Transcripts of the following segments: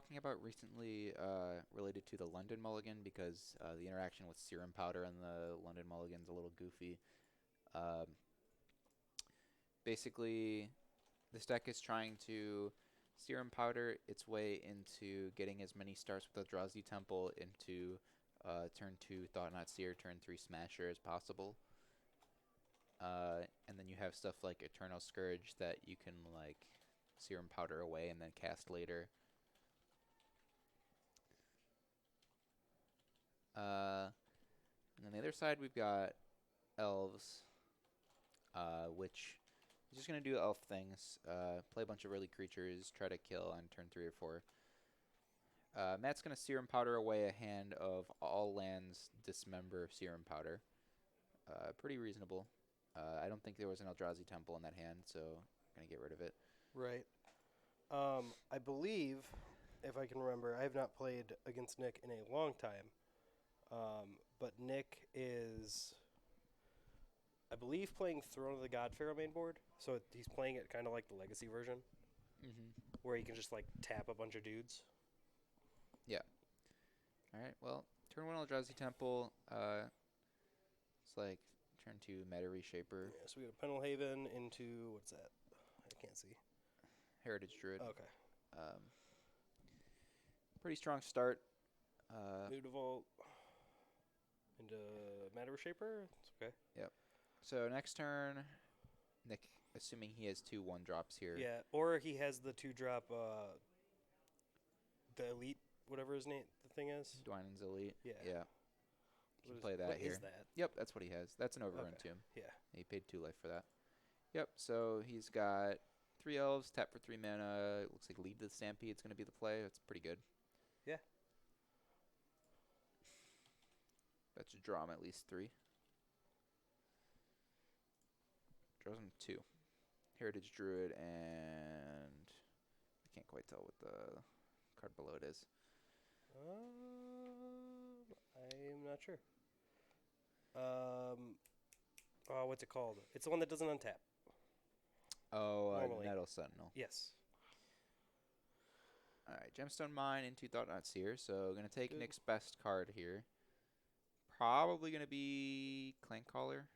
talking about recently related to the London Mulligan because the interaction with Serum Powder and the London Mulligan's a little goofy. Um, Basically, this deck is trying to Serum Powder its way into getting as many starts with Eldrazi Temple into turn 2 Thought Not Seer, turn 3 Smasher as possible. And then you have stuff like Eternal Scourge that you can like Serum Powder away and then cast later. And then the other side we've got Elves, which is just going to do elf things. Play a bunch of early creatures, try to kill on turn 3 or 4. Matt's going to Serum Powder away a hand of all lands dismember Serum Powder. Pretty reasonable. I don't think there was an Eldrazi Temple in that hand, so I'm going to get rid of it. Right. I believe, if I can remember, I have not played against Nick in a long time. But Nick is, I believe, playing Throne of the God Pharaoh main board. So he's playing it kind of like the Legacy version, where he can just like tap a bunch of dudes. Yeah. All right. Well, turn 1 Eldrazi Temple. It's like turn 2 Meta Reshaper. Yeah, so we go Pendelhaven into, what's that? I can't see. Heritage Druid. Okay. Pretty strong start. New Vault into Matter Shaper. It's okay. Yep. So next turn, Nick, assuming he has 2 1-drops here. Yeah, or he has the 2-drop, the Elite, whatever his name, the thing is. Dwynen's Elite. Yeah. Yeah. You can play that here. What is that? Yep, that's what he has. That's an Overrun Tomb. Yeah. He paid 2 life for that. Yep, so he's got 3 Elves, tap for 3 mana. It looks like Lead to the Stampede is going to be the play. That's pretty good. Yeah. That should draw him at least 3. Draws him 2. Heritage Druid, and I can't quite tell what the card below it is. I'm not sure. What's it called? It's the one that doesn't untap. Oh, Nettle Sentinel. Yes. All right, Gemstone Mine into Thought Not Seer. So going to take Nick's best card here. Probably going to be Clankcaller.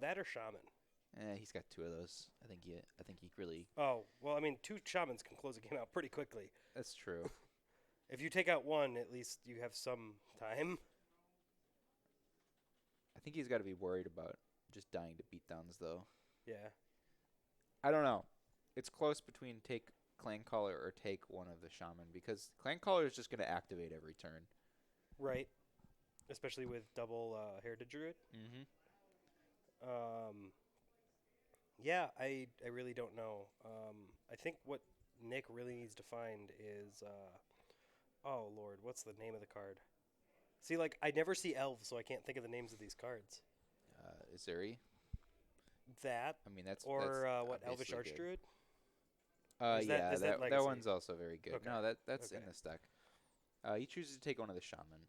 That or Shaman. He's got 2 of those. I think he really. Oh, well, I mean, 2 Shamans can close a game out pretty quickly. That's true. If you take out 1, at least you have some time. I think he's got to be worried about just dying to beatdowns, though. Yeah. I don't know. It's close between take Clankcaller or take one of the Shaman, because Clankcaller is just going to activate every turn. Right. Especially with double Heritage Druid. Yeah, I really don't know. I think what Nick really needs to find is, oh Lord, what's the name of the card? See, like, I never see Elves, so I can't think of the names of these cards. Izuri? That. I mean, that's or that's what, Elvish obviously good. Archdruid? That one's also very good. Okay. No, that's Okay. in this deck. He chooses to take one of the Shaman.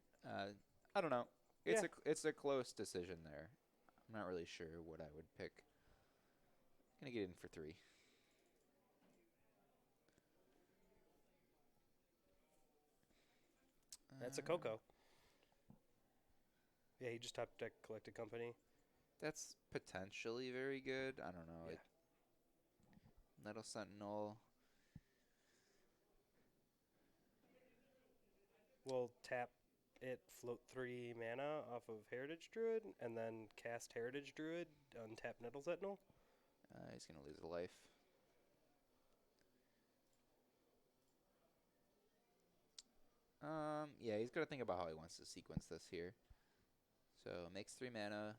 I don't know. Yeah. It's a close decision there. I'm not really sure what I would pick. Gonna get in for 3. That's a Coco. Yeah, he just top deck Collected Company. That's potentially very good. I don't know. Yeah. Nettle Sentinel. We'll tap it, float 3 mana off of Heritage Druid, and then cast Heritage Druid, untap Nettle Sentinel. He's gonna lose a life. Yeah, he's got to think about how he wants to sequence this here. So makes 3 mana.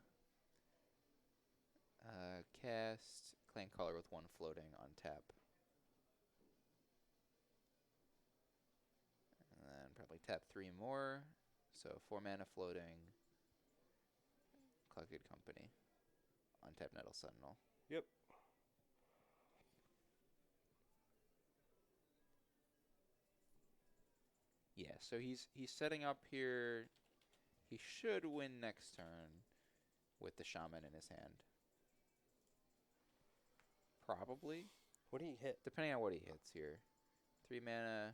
Cast Clankcaller with 1 floating on tap. And then probably tap 3 more. So 4 mana floating. Collected Company. Untap Nettle Sentinel. Yep. Yeah, so he's setting up here. He should win next turn with the Shaman in his hand. Probably. What do you hit? Depending on what he hits here. 3 mana,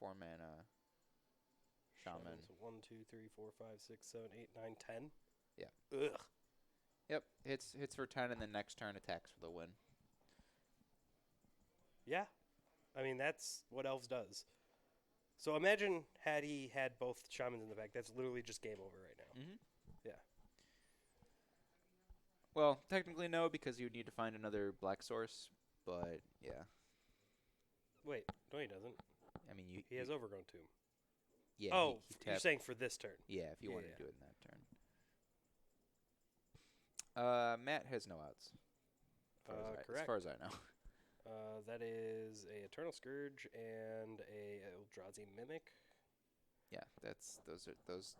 4-mana shaman. So 1, 2, 3, 4, 5, 6, 7, 8, 9, 10. Yeah. Ugh. Yep, hits for 10, and then next turn attacks for the win. Yeah. I mean, that's what Elves does. So imagine had he had both shamans in the back. That's literally just game over right now. Mm-hmm. Yeah. Well, technically no, because you would need to find another black source, but yeah. Wait, no, he doesn't. I mean, He has Overgrown Tomb. Yeah. Oh, he you're tapped. saying for this turn. Yeah, if you Yeah, want yeah. to do it in that turn. Matt has no outs. Correct. As far as I know. That is a Eternal Scourge and a Eldrazi Mimic. Yeah, those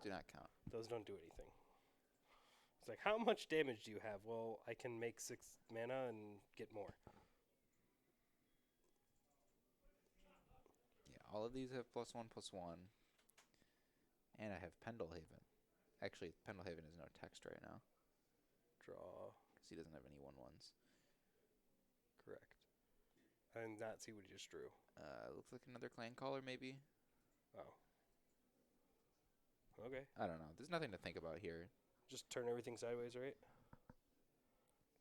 do not count. Those don't do anything. It's like, how much damage do you have? Well, I can make 6 mana and get more. Yeah, all of these have +1/+1, and I have Pendlehaven. Actually, Pendlehaven is no text right now Draw. because he doesn't have any 1/1s. Correct. I did not see what he just drew. Looks like another Clan Caller, maybe. Oh. Okay. I don't know. There's nothing to think about here. Just turn everything sideways, right?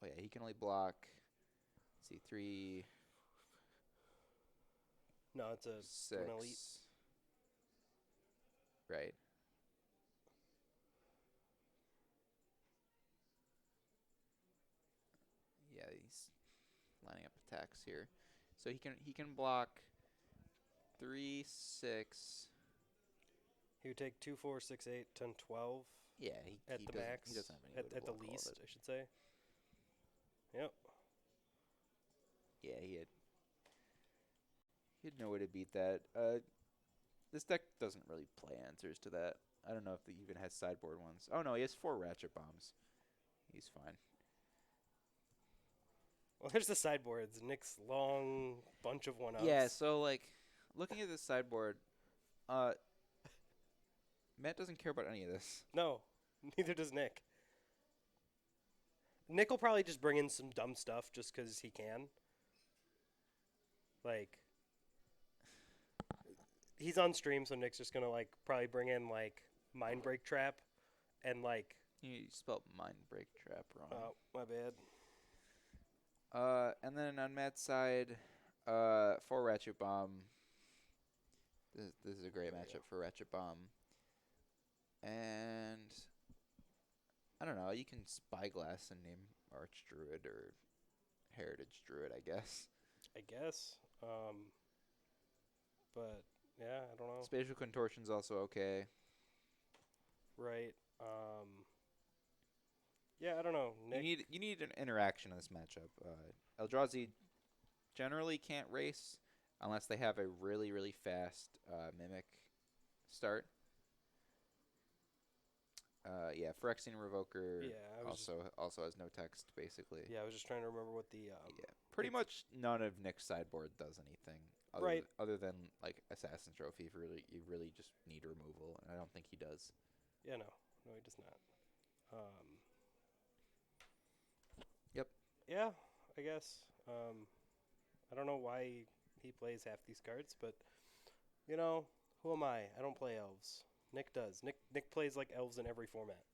Oh yeah, he can only block. Let's see, 3, No, it's an 6. elite. Right. Yeah, he's lining up attacks here. So he can block 3, 6. He would take 2, 4, 6, 8, 10, 12. Yeah, At he the doesn't, max. He doesn't have any way to At the block all of least, it. I should say. Yep. Yeah, he had no way to beat that. This deck doesn't really play answers to that. I don't know if it even has sideboard ones. Oh no, he has 4 Ratchet Bombs. He's fine. Well, there's the sideboards. Nick's long bunch of one-ups. Yeah, so like looking at this sideboard, Matt doesn't care about any of this. No, neither does Nick. Nick will probably just bring in some dumb stuff just because he can. Like, he's on stream, so Nick's just gonna like probably bring in like Mind Break Trap, and like. You spelled Mind Break Trap wrong. Oh, my bad. And then on Matt's side, 4 Ratchet Bomb. This is a great matchup for Ratchet Bomb. And I don't know, you can Spyglass and name Arch Druid or Heritage Druid, I guess. But yeah, I don't know. Spatial Contortion's also okay. Right. Yeah, I don't know. Nick. You need an interaction in this matchup. Eldrazi generally can't race unless they have a really, really fast Mimic start. Yeah, Phyrexian Revoker also has no text, basically. Yeah, I was just trying to remember what the... yeah, pretty much none of Nick's sideboard does anything. Other than, like, Assassin's Trophy, if you really just need removal, and I don't think he does. Yeah, no. No, he does not. Yep. Yeah, I guess. I don't know why he plays half these cards, but, you know, who am I? I don't play Elves. Nick does. Nick plays like Elves in every format.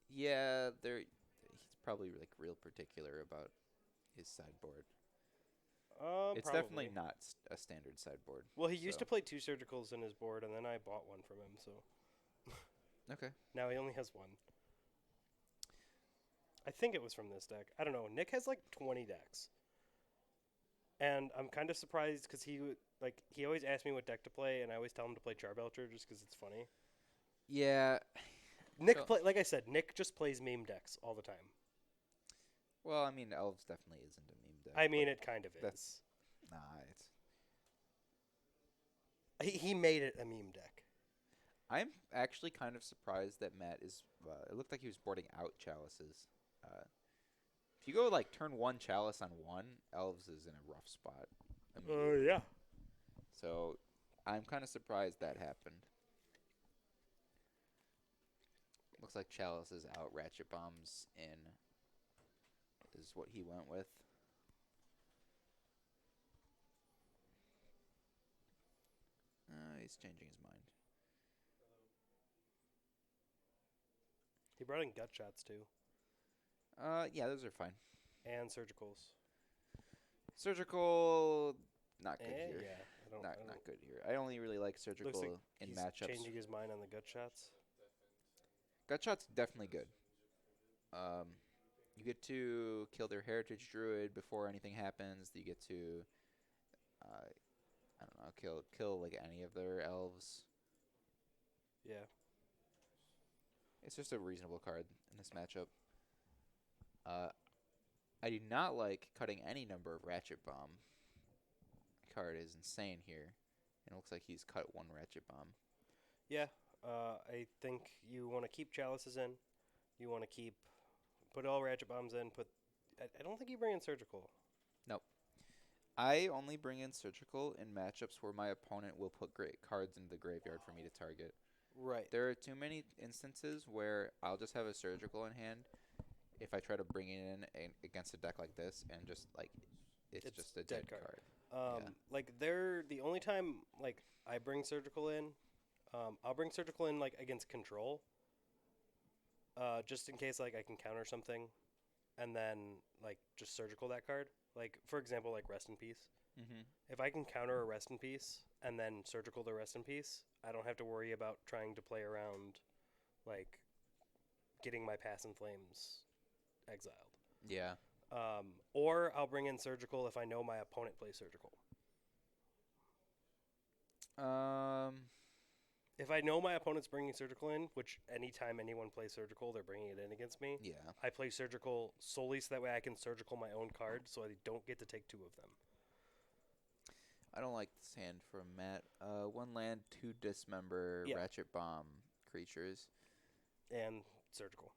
Yeah, he's probably like real particular about his sideboard. It's probably. definitely not a standard sideboard. Well, he used to play 2 surgicals in his board, and then I bought one from him, so Okay. now he only has one. I think it was from this deck. I don't know. Nick has like 20 decks. And I'm kind of surprised because he always asks me what deck to play, and I always tell him to play Charbelcher just because it's funny. Yeah. Like I said, Nick just plays meme decks all the time. Well, I mean, Elves definitely isn't a meme deck. I mean, it kind of is. Nah, it's... He made it a meme deck. I'm actually kind of surprised that Matt is... it looked like he was boarding out Chalices. If you go, like, turn 1 Chalice on 1, Elves is in a rough spot. Yeah. So, I'm kind of surprised that happened. Looks like Chalice is out. Ratchet Bombs in is what he went with. he's changing his mind. He brought in gut shots too, Yeah, those are fine. and surgicals. Surgical, not good here. Yeah, Not good here. I only really like surgical Looks like in he's matchups. changing his mind on the gut shots. Gut shot's definitely good. You get to kill their heritage druid before anything happens. You get to, I don't know, kill like any of their elves. Yeah. It's just a reasonable card in this matchup. I do not like cutting any number of Ratchet Bomb. Card is insane here. And it looks like he's cut one Ratchet Bomb. Yeah. I think you want to keep chalices in. You want to put all ratchet bombs in. I don't think you bring in surgical. Nope. I only bring in surgical in matchups where my opponent will put great cards into the graveyard for me to target. Right. There are too many instances where I'll just have a surgical in hand if I try to bring it in against a deck like this, and just like it's just a dead card. Yeah. Like the only time like I bring surgical in, I'll bring surgical in like against control. Just in case like I can counter something, and then like just surgical that card. Like for example, like Rest in Peace. Mm-hmm. If I can counter a Rest in Peace and then surgical the Rest in Peace, I don't have to worry about trying to play around, like getting my Pass in Flames exiled. Yeah. Or I'll bring in surgical if I know my opponent plays surgical. If I know my opponent's bringing surgical in, which anytime anyone plays surgical, they're bringing it in against me. Yeah. I play surgical solely so that way I can surgical my own card, so I don't get to take two of them. I don't like this hand from Matt. 1 land, 2 dismember, Ratchet Bomb creatures. And surgical,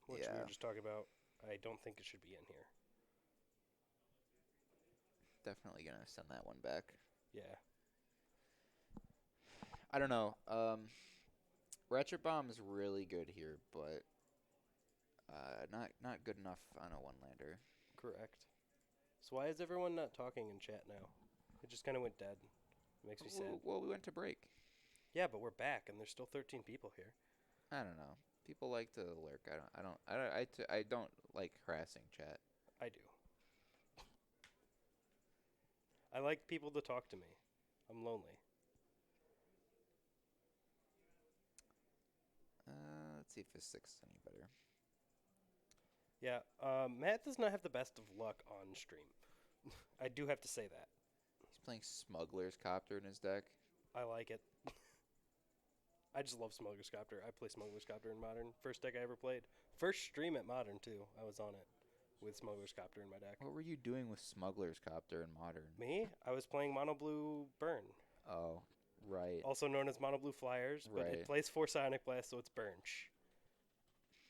which we were just talking about. I don't think it should be in here. Definitely going to send that one back. Yeah. I don't know. Ratchet Bomb is really good here, but not good enough on a 1-lander. Correct. So why is everyone not talking in chat now? It just kind of went dead. It makes me sad. Well, we went to break. Yeah, but we're back, and there's still 13 people here. I don't know. People like to lurk. I don't like harassing chat. I do. I like people to talk to me. I'm lonely. Let's see if his 6 is any better. Yeah, Matt does not have the best of luck on stream. I do have to say that. He's playing Smuggler's Copter in his deck. I like it. I just love Smuggler's Copter. I play Smuggler's Copter in Modern. First deck I ever played. First stream at Modern, too. I was on it with Smuggler's Copter in my deck. What were you doing with Smuggler's Copter in Modern? Me? I was playing Mono Blue Burn. Oh, right. Also known as Mono Blue Flyers, but it plays 4 Sonic Blast, so it's Burn.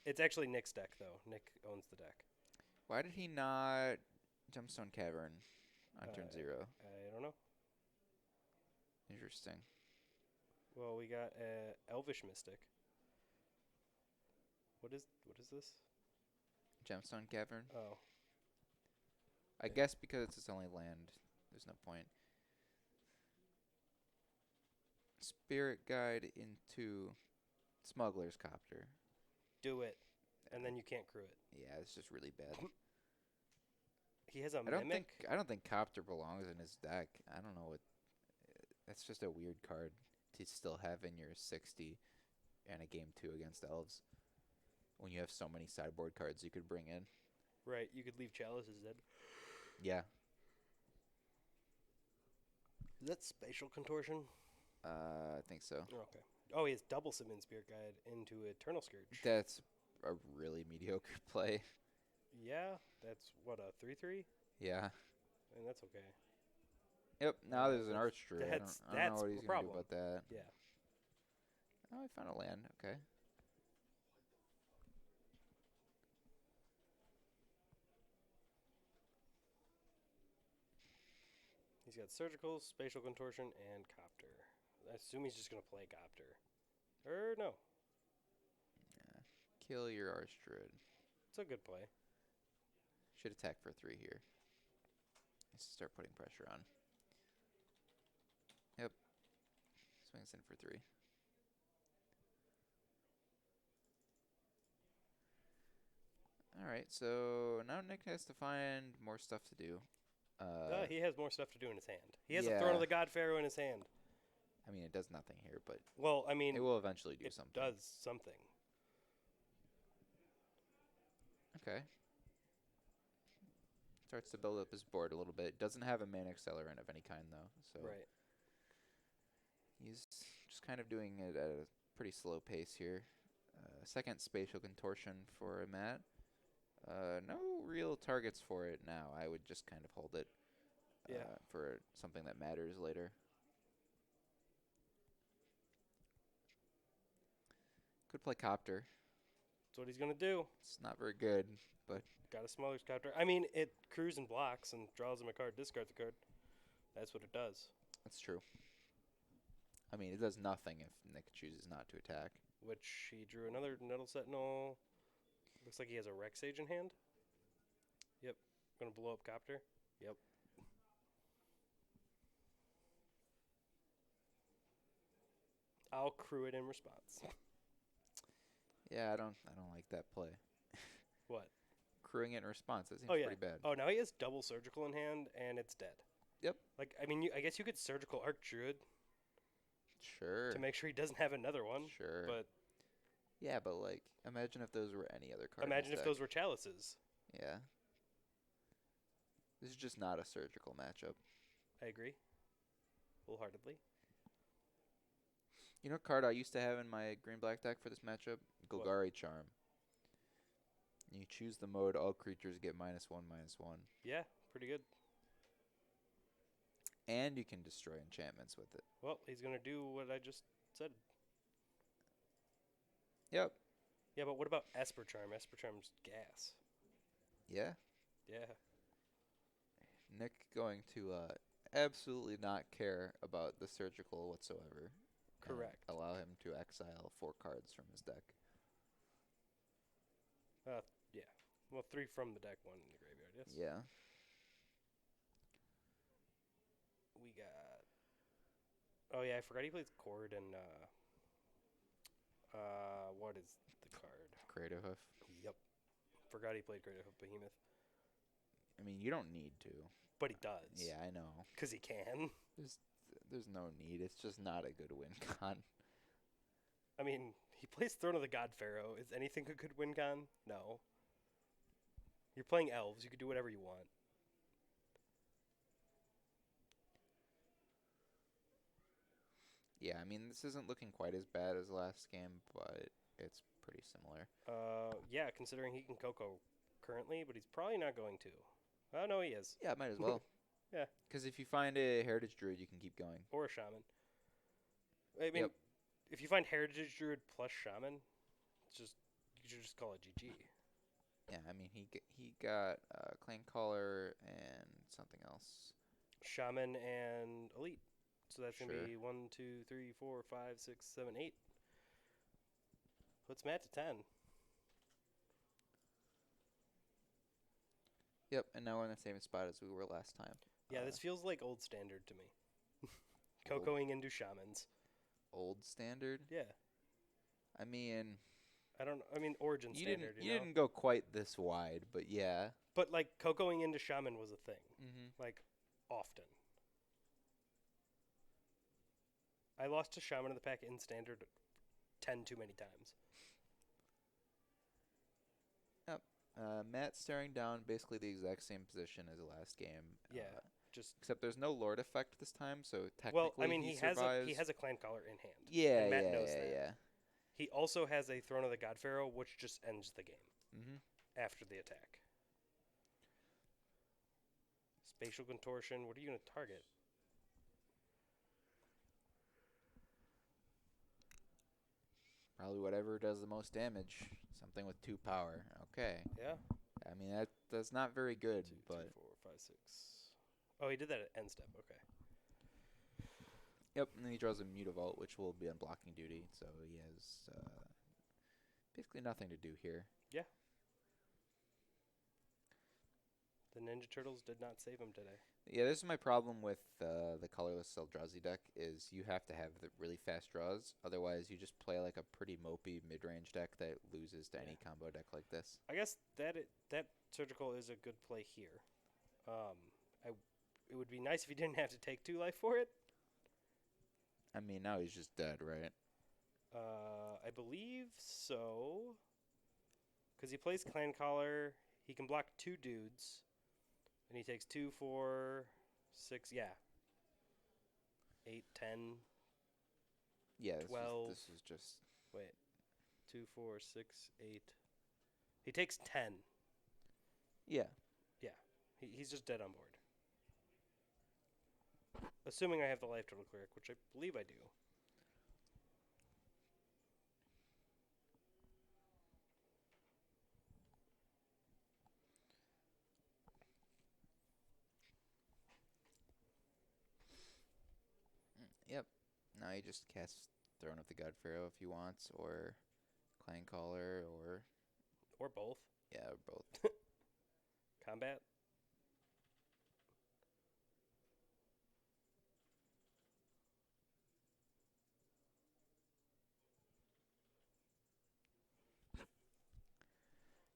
It's actually Nick's deck, though. Nick owns the deck. Why did he not Gemstone Cavern on turn 0? I don't know. Interesting. Well, we got Elvish Mystic. What is this? Gemstone Cavern? Oh. I guess because it's its only land, there's no point. Spirit Guide into Smuggler's Copter. Do it. And then you can't crew it. Yeah, it's just really bad. He has a Mimic? I don't think Copter belongs in his deck. I don't know what... That's just a weird card to still have in your 60 and a game 2 against Elves when you have so many sideboard cards you could bring in. Right, you could leave Chalices dead. Yeah. Is that Spatial Contortion? I think so. Okay. Oh, he has double Summon Spirit Guide into Eternal Scourge. That's a really mediocre play. Yeah, that's what, a 3/3? Yeah. And that's okay. Yep, now there's an Archdruid. I don't know what he's going to do about that. Yeah. Oh, I found a land. Okay. He's got Surgical, Spatial Contortion, and Copter. I assume he's just going to play Copter. Or no. Yeah. Kill your Archdruid. It's a good play. Should attack for 3 here. Let's start putting pressure on. Yep. us in for 3. All right, so now Nick has to find more stuff to do. He has more stuff to do in his hand. He has a yeah. Throne of the God Pharaoh in his hand. I mean, it does nothing here, but Well, I mean, it will eventually do it something. does something. Okay. Starts to build up his board a little bit. Doesn't have a mana accelerant of any kind, though. So Right. he's just kind of doing it at a pretty slow pace here. Second Spatial Contortion for Matt. No real targets for it now. I would just kind of hold it for something that matters later. Could play Copter. That's what he's going to do. It's not very good, but Got a smaller Copter. I mean, it crews and blocks and draws him a card, discards the card. That's what it does. that's true. I mean, it does nothing if Nick chooses not to attack. Which he drew another Nettle Sentinel. Looks like he has a Rex Sage in hand. Yep. Going to blow up Copter. Yep. I'll crew it in response. Yeah, I don't like that play. What? Crewing it in response, that seems Oh, yeah. pretty bad. Oh, now he has double Surgical in hand, and it's dead. Yep. Like, I mean, I guess you could Surgical Arc Druid Sure. to make sure he doesn't have another one. Sure. But yeah, but like, imagine if those were any other cards. imagine if those were Chalices. Yeah. This is just not a surgical matchup. I agree. Wholeheartedly. You know what card I used to have in my green-black deck for this matchup? Golgari Charm. You choose the mode, all creatures get -1/-1. Yeah, pretty good. And you can destroy enchantments with it. Well, he's going to do what I just said. Yep. Yeah, but what about Esper Charm? Esper Charm's gas. Yeah. Yeah. Nick going to absolutely not care about the surgical whatsoever. Correct. Allow him to exile 4 cards from his deck. Yeah. Well, 3 from the deck, 1 in the graveyard, yes? Yeah. We got... Oh, yeah, I forgot he plays Chord and... what is the card? Creative Hoof. Yep. Forgot he played Great Hoof Behemoth. I mean, you don't need to. But he does. Yeah, I know. Because he can. There's no need. It's just not a good win con. I mean, he plays Throne of the God Pharaoh. Is anything a good win con? No. You're playing Elves. You can do whatever you want. Yeah, I mean, this isn't looking quite as bad as last game, but it's pretty similar. Yeah, considering he can Coco currently, but he's probably not going to. Oh, no, he is. Yeah, might as well. Yeah. Because if you find a Heritage Druid, you can keep going. Or a Shaman. I mean, if you find Heritage Druid plus Shaman, it's just you should just call it GG. Yeah, I mean, he got Clan Caller and something else. Shaman and Elite. So that's going to Sure. be 1, 2, 3, 4, 5, 6, 7, 8. Puts Matt to 10. Yep, and now we're in the same spot as we were last time. Yeah, this feels like old standard to me. Cocoing into Shamans. Old Standard? Yeah. I mean... I mean, Origin standard, you didn't go quite this wide, but yeah. But, like, Cocoing into Shaman was a thing. Mm-hmm. Like, often. I lost to Shaman in the pack in standard 10 too many times. Yep. Matt's staring down basically the exact same position as the last game. Yeah. Just Except there's no Lord effect this time, so technically well, I mean, he he survives. has a Clan Caller in hand. Yeah, and Matt yeah, knows yeah, that. yeah. He also has a Throne of the God Pharaoh, which just ends the game Mm-hmm. after the attack. Spatial Contortion. What are you going to target? Probably whatever does the most damage. Something with 2 power. Okay. Yeah. I mean, that's not very good, 2, 3, but... 4, 5, 6. Oh, he did that at end step. Okay. Yep, and then he draws a Mutavault, which will be on blocking duty, so he has basically nothing to do here. Yeah. The Ninja Turtles did not save him today. Yeah, this is my problem with the colorless Eldrazi deck is you have to have the really fast draws. Otherwise, you just play like a pretty mopey mid-range deck that loses to any combo deck like this. I guess that surgical is a good play here. It would be nice if he didn't have to take 2 life for it. I mean, now he's just dead, right? I believe so. Because he plays Clan Collar, he can block 2 dudes, and he takes 2, 4, 6, yeah. 8, 10, Yeah, 12. This is just... Wait. 2, 4, 6, 8. He takes 10. Yeah. Yeah. He's just dead on board. Assuming I have the life total cleric, which I believe I do. Yep. Now he just casts Throne of the God Pharaoh if he wants, or Clan Caller, or... Or both. Yeah, or both. Combat.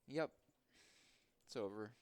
Yep. It's over.